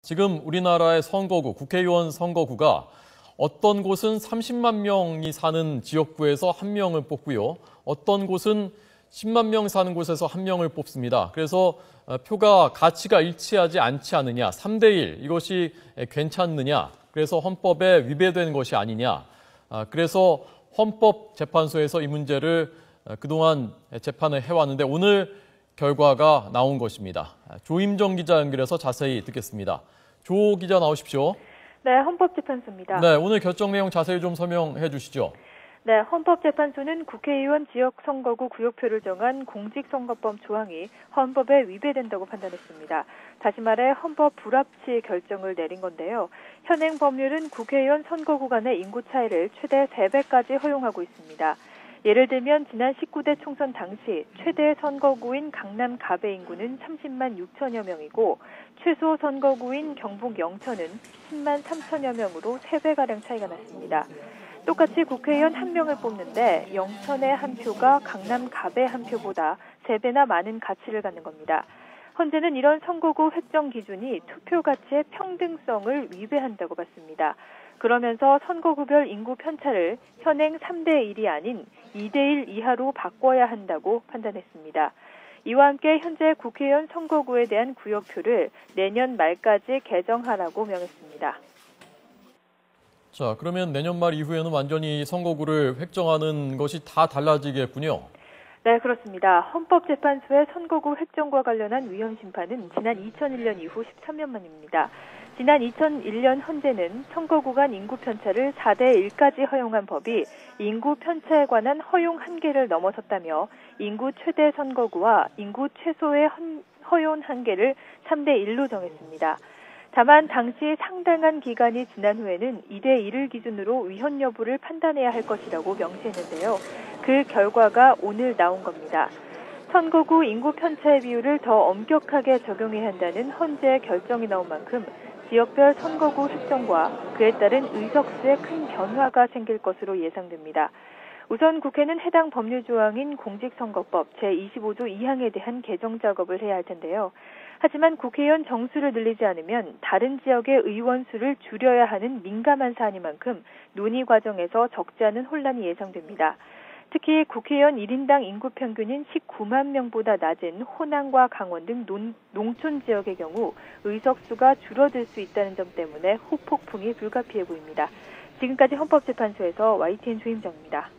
지금 우리나라의 선거구, 국회의원 선거구가 어떤 곳은 30만 명이 사는 지역구에서 한 명을 뽑고요. 어떤 곳은 10만 명 사는 곳에서 한 명을 뽑습니다. 그래서 표가 가치가 일치하지 않지 않느냐, 3대1 이것이 괜찮느냐, 그래서 헌법에 위배된 것이 아니냐. 그래서 헌법재판소에서 이 문제를 그동안 재판을 해왔는데 오늘 결과가 나온 것입니다. 조임정 기자 연결해서 자세히 듣겠습니다. 조 기자 나오십시오. 네, 헌법재판소입니다. 네, 오늘 결정 내용 자세히 좀 설명해 주시죠. 네, 헌법재판소는 국회의원 지역선거구 구역표를 정한 공직선거법 조항이 헌법에 위배된다고 판단했습니다. 다시 말해 헌법 불합치 결정을 내린 건데요. 현행 법률은 국회의원 선거구 간의 인구 차이를 최대 3배까지 허용하고 있습니다. 예를 들면 지난 19대 총선 당시 최대 선거구인 강남 갑의 인구는 30만 6천여 명이고 최소 선거구인 경북 영천은 10만 3천여 명으로 3배가량 차이가 났습니다. 똑같이 국회의원 한 명을 뽑는데 영천의 한 표가 강남 갑의 한 표보다 3배나 많은 가치를 갖는 겁니다. 헌재는 이런 선거구 획정 기준이 투표 가치의 평등성을 위배한다고 봤습니다. 그러면서 선거구별 인구 편차를 현행 3대1이 아닌 2대1 이하로 바꿔야 한다고 판단했습니다. 이와 함께 현재 국회의원 선거구에 대한 구역표를 내년 말까지 개정하라고 명했습니다. 자, 그러면 내년 말 이후에는 완전히 선거구를 획정하는 것이 다 달라지겠군요. 네, 그렇습니다. 헌법재판소의 선거구 획정과 관련한 위헌 심판은 지난 2001년 이후 13년 만입니다. 지난 2001년 헌재는 선거구 간 인구 편차를 4대1까지 허용한 법이 인구 편차에 관한 허용 한계를 넘어섰다며 인구 최대 선거구와 인구 최소의 허용 한계를 3대1로 정했습니다. 다만 당시 상당한 기간이 지난 후에는 2대1을 기준으로 위헌 여부를 판단해야 할 것이라고 명시했는데요. 그 결과가 오늘 나온 겁니다. 선거구 인구 편차의 비율을 더 엄격하게 적용해야 한다는 헌재의 결정이 나온 만큼 지역별 선거구 획정과 그에 따른 의석수에 큰 변화가 생길 것으로 예상됩니다. 우선 국회는 해당 법률 조항인 공직선거법 제25조 2항에 대한 개정 작업을 해야 할 텐데요. 하지만 국회의원 정수를 늘리지 않으면 다른 지역의 의원 수를 줄여야 하는 민감한 사안인 만큼 논의 과정에서 적지 않은 혼란이 예상됩니다. 특히 국회의원 1인당 인구 평균인 19만 명보다 낮은 호남과 강원 등 농촌 지역의 경우 의석수가 줄어들 수 있다는 점 때문에 후폭풍이 불가피해 보입니다. 지금까지 헌법재판소에서 YTN 조임정입니다.